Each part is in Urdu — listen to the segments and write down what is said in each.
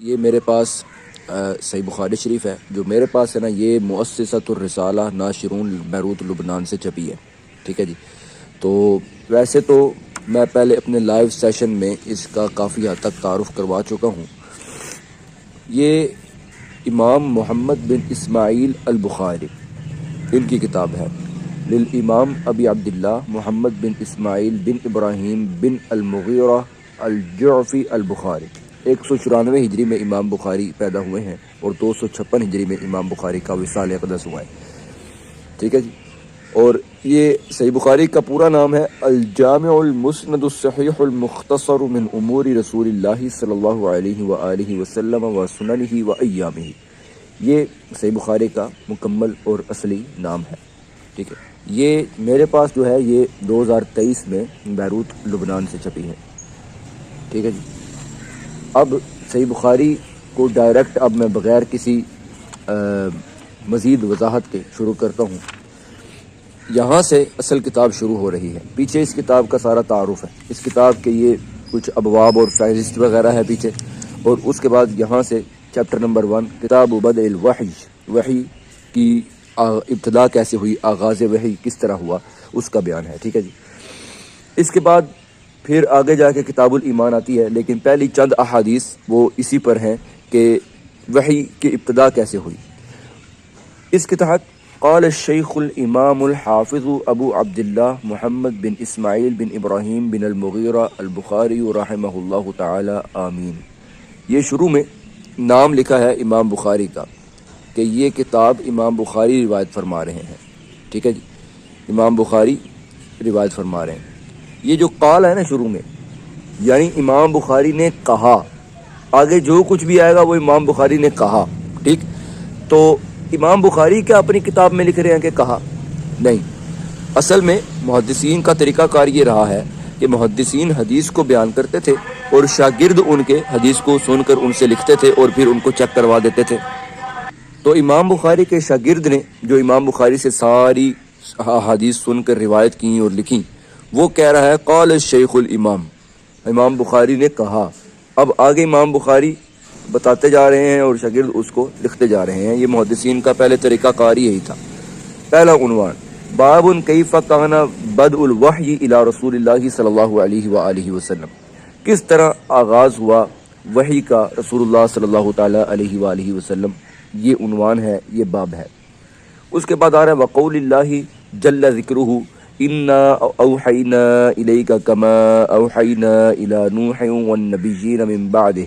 یہ میرے پاس صحیح بخاری شریف ہے، جو میرے پاس ہے نا، یہ مؤسسۃ الرسالہ ناشرون بیروت لبنان سے چھپی ہے، ٹھیک ہے جی۔ تو ویسے تو میں پہلے اپنے لائیو سیشن میں اس کا کافی حد تک تعارف کروا چکا ہوں۔ یہ امام محمد بن اسماعیل البخاری ان کی کتاب ہے، للامام ابی عبداللہ محمد بن اسماعیل بن ابراہیم بن المغیرہ الجعفی البخاری۔ 194 ہجری میں امام بخاری پیدا ہوئے ہیں اور 256 ہجری میں امام بخاری کا وصال اقدس ہوا ہے، ٹھیک ہے جی۔ اور یہ صحیح بخاری کا پورا نام ہے الجامع المسند الصحیح المختصر من امور رسول اللہ صلی اللہ علیہ وآلہ وسلم و سننہ و ایامہ۔ یہ صحیح بخاری کا مکمل اور اصلی نام ہے، ٹھیک ہے۔ یہ میرے پاس جو ہے یہ 2023 میں بیروت لبنان سے چھپی ہے، ٹھیک ہے جی۔ اب صحیح بخاری کو ڈائریکٹ اب میں بغیر کسی مزید وضاحت کے شروع کرتا ہوں۔ یہاں سے اصل کتاب شروع ہو رہی ہے۔ پیچھے اس کتاب کا سارا تعارف ہے، اس کتاب کے یہ کچھ ابواب اور فہرست وغیرہ ہے پیچھے، اور اس کے بعد یہاں سے چیپٹر نمبر 1 کتاب بدء الوحی، وحی کی ابتدا کیسے ہوئی، آغاز وحی کس طرح ہوا، اس کا بیان ہے، ٹھیک ہے جی۔ اس کے بعد پھر آگے جا کے کتاب الایمان آتی ہے، لیکن پہلی چند احادیث وہ اسی پر ہیں کہ وحی کی ابتدا کیسے ہوئی۔ اس کے تحت قال الشیخ الامام الحافظ ابو عبداللہ محمد بن اسماعیل بن ابراہیم بن المغیرہ البخاری رحمہ اللہ تعالی آمین۔ یہ شروع میں نام لکھا ہے امام بخاری کا کہ یہ کتاب امام بخاری روایت فرما رہے ہیں، ٹھیک ہے جی۔ امام بخاری روایت فرما رہے ہیں۔ یہ جو قال ہے نا شروع میں، یعنی امام بخاری نے کہا، آگے جو کچھ بھی آئے گا وہ امام بخاری نے کہا، ٹھیک۔ تو امام بخاری کیا اپنی کتاب میں لکھ رہے ہیں کہ کہا؟ نہیں، اصل میں محدثین کا طریقہ کار یہ رہا ہے کہ محدثین حدیث کو بیان کرتے تھے اور شاگرد ان کے حدیث کو سن کر ان سے لکھتے تھے اور پھر ان کو چیک کروا دیتے تھے۔ تو امام بخاری کے شاگرد نے جو امام بخاری سے ساری حدیث سن کر روایت کی اور لکھی، وہ کہہ رہا ہے قال الشیخ الامام، امام بخاری نے کہا۔ اب آگے امام بخاری بتاتے جا رہے ہیں اور شاگرد اس کو لکھتے جا رہے ہیں۔ یہ محدثین کا پہلے طریقہ کار یہی تھا۔ پہلا عنوان باب کیف کان بدء الوحی الی رسول اللہ صلی اللہ علیہ وآلہ وسلم، کس طرح آغاز ہوا وحی کا رسول اللہ صلی اللہ تعالی علیہ وآلہ وسلم، یہ عنوان ہے، یہ باب ہے۔ اس کے بعد آ رہا ہے وقول اللہ جل ذکرہ انا اوحینا الیک کما اوحینا الی نوح والنبیین من بعدہ،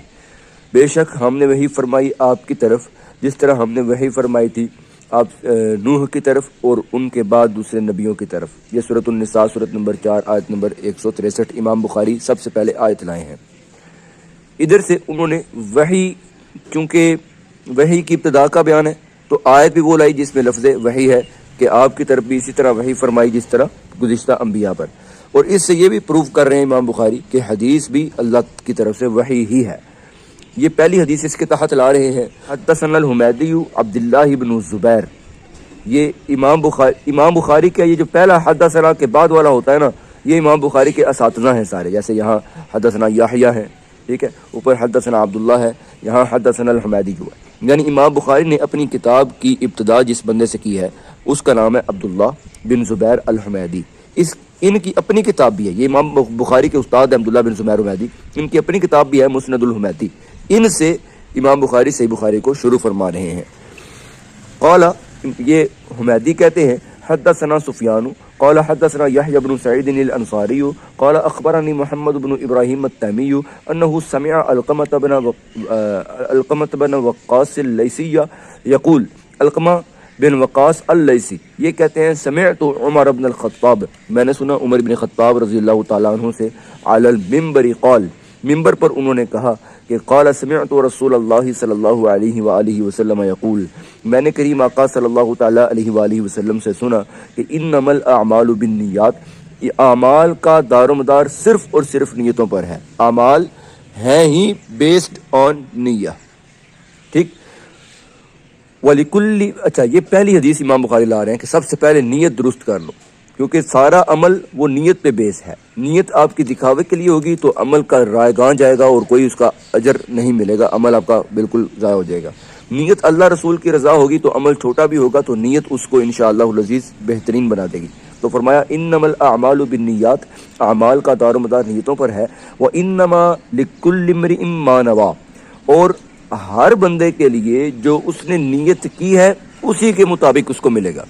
بے شک ہم نے وحی فرمائی آپ کی طرف جس طرح ہم نے وحی فرمائی تھی آپ نوح کی طرف اور ان کے بعد دوسرے نبیوں کی طرف۔ یہ سورۃ النساء سورۃ نمبر 4 آیت نمبر 163 امام بخاری سب سے پہلے آیت لائے ہیں۔ ادھر سے انہوں نے وحی، چونکہ وحی کی ابتدا کا بیان ہے تو آیت بھی وہ لائی جس میں لفظ وحی ہے کہ آپ کی طرف بھی اسی طرح وحی فرمائی جس طرح گزشتہ انبیاء پر، اور اس سے یہ بھی پروف کر رہے ہیں امام بخاری کہ حدیث بھی اللہ کی طرف سے وحی ہی ہے۔ یہ پہلی حدیث اس کے تحت لا رہے ہیں حدثنا الحمیدی عبداللہ بن زبیر۔ یہ امام بخاری کا یہ جو پہلا حدثنا کے بعد والا ہوتا ہے نا، یہ امام بخاری کے اساتذہ ہیں سارے، جیسے یہاں حدثنا یحییٰ ہے، ٹھیک ہے، اوپر حدثنا عبداللہ ہے، یہاں حدثنا الحمیدی جو ہے، یعنی امام بخاری نے اپنی کتاب کی ابتدا جس بندے سے کی ہے اس کا نام ہے عبداللہ بن زبیر الحمیدی۔ ان کی اپنی کتاب بھی ہے، یہ امام بخاری کے استاد عبداللہ بن زبیر الحمیدی، ان کی اپنی کتاب بھی ہے مسند الحمیدی۔ ان سے امام بخاری صحیح بخاری کو شروع فرما رہے ہیں۔ قال، یہ حمیدی کہتے ہیں حدثنا سفیان قال حدثنا یحییٰ بن سعید الانصاری قال اخبرنی محمد بن ابراہیم التیمی انه سمع علقمة بن وقاص اللیثی یقول، علقمہ بن وقاص اللیثی یہ کہتے ہیں سمعت عمر بن الخطاب، میں نے سنا عمر بن خطاب رضی اللہ تعالیٰ عنہ سے، علی المنبر قال، منبر پر انہوں نے کہا کہ قال سمعت رسول اللہ صلی اللہ علیہ وآلہ وسلم یقول، میں نے کریم آقا صلی اللہ تعالی علیہ وآلہ وسلم سے سنا کہ انما الاعمال بالنیات، یہ اعمال کا دار و مدار صرف اور صرف نیتوں پر ہے، اعمال ہیں ہی بیسڈ آن نیہ، ٹھیک۔ وَلِكُلِّ، اچھا یہ پہلی حدیث امام بخاری لا رہے ہیں کہ سب سے پہلے نیت درست کر لو، کیونکہ سارا عمل وہ نیت پہ بیس ہے. نیت آپ کی دکھاوے کے لیے ہوگی تو عمل کا رائگان جائے گا اور کوئی اس کا اجر نہیں ملے گا، عمل آپ کا بالکل ضائع ہو جائے گا. نیت اللہ رسول کی رضا ہوگی تو عمل چھوٹا بھی ہوگا تو نیت اس کو انشاءاللہ العزیز بہترین بنا دے گی. تو فرمایا انما الاعمال بالنیات، اعمال کا دار و مدار نیتوں پر ہے. وانما لکل امرئ ما نوی، اور ہر بندے کے لیے جو اس نے نیت کی ہے اسی کے مطابق اس کو ملے گا.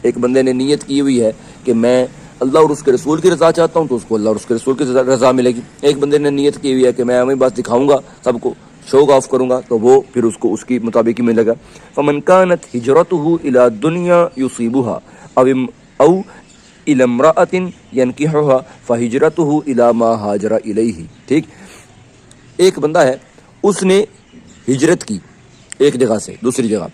ایک بندے نے نیت کی ہوئی ہے کہ میں اللہ اور اس کے رسول کی رضا چاہتا ہوں تو اس کو اللہ اور اس کے رسول کی رضا ملے گی. ایک بندے نے نیت کی ہوئی ہے کہ میں ہمیں بس دکھاؤں گا، سب کو شو آف کروں گا، تو وہ پھر اس کو اس کی مطابق ہی ملے گا. فمن كانت هجرته الى دنیا يصيبها او الى امرأة ينكحها فهجرته الى ما هاجر اليه. ٹھیک، ایک بندہ ہے اس نے ہجرت کی ایک جگہ سے دوسری جگہ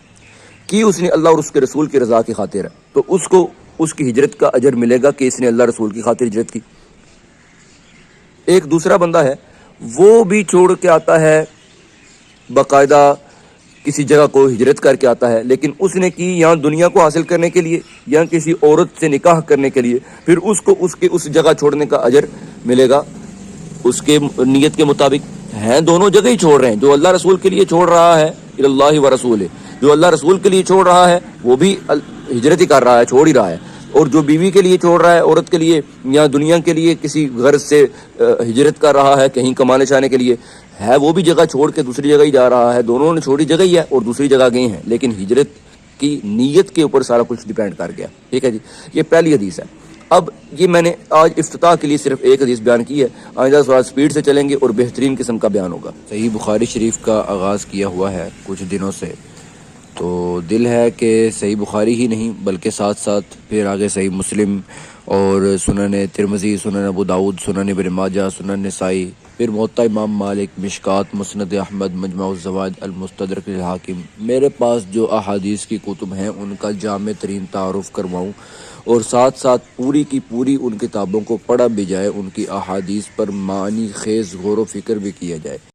کی، اس نے اللہ اور اس کے رسول کی رضا کی خاطر، تو اس کو اس کی ہجرت کا اجر ملے گا کہ اس نے اللہ رسول کی خاطر ہجرت کی. ایک دوسرا بندہ ہے وہ بھی چھوڑ کے آتا ہے، باقاعدہ کسی جگہ کو ہجرت کر کے آتا ہے، لیکن اس نے کی یہاں دنیا کو حاصل کرنے کے لیے یا کسی عورت سے نکاح کرنے کے لیے، پھر اس کو اس جگہ چھوڑنے کا اجر ملے گا اس کے نیت کے مطابق. ہیں دونوں جگہ ہی چھوڑ رہے ہیں، جو اللہ رسول کے لیے چھوڑ رہا ہے اللہ و رسول، جو اللہ رسول کے لیے چھوڑ رہا ہے وہ بھی ہجرت ہی کر رہا ہے، چھوڑ ہی رہا ہے. اور جو بیوی کے لیے چھوڑ رہا ہے، عورت کے لیے یا دنیا کے لیے کسی غرض سے ہجرت کر رہا ہے کہیں کمانے چاہنے کے لیے، ہے وہ بھی جگہ چھوڑ کے دوسری جگہ ہی جا رہا ہے. دونوں نے چھوڑی جگہ ہی ہے اور دوسری جگہ گئے ہیں، لیکن ہجرت کی نیت کے اوپر سارا کچھ ڈیپینڈ کر گیا. ٹھیک ہے جی، یہ پہلی حدیث ہے. اب یہ میں نے آج افتتاح کے لیے صرف ایک حدیث بیان کی ہے، آئندہ تھوڑا سپیڈ سے چلیں گے اور بہترین قسم کا بیان ہوگا. صحیح بخاری شریف کا آغاز کیا ہوا ہے کچھ دنوں سے، تو دل ہے کہ صحیح بخاری ہی نہیں بلکہ ساتھ ساتھ پھر آگے صحیح مسلم اور سنن ترمذی، سنن ابو داؤد، سنن ابن ماجہ، سنن نسائی، پھر موطا امام مالک، مشکات، مسند احمد، مجمع الزوائد، المستدرک للحاکم، میرے پاس جو احادیث کی کتب ہیں ان کا جامع ترین تعارف کرواؤں اور ساتھ ساتھ پوری کی پوری ان کتابوں کو پڑھا بھی جائے، ان کی احادیث پر معنی خیز غور و فکر بھی کیا جائے.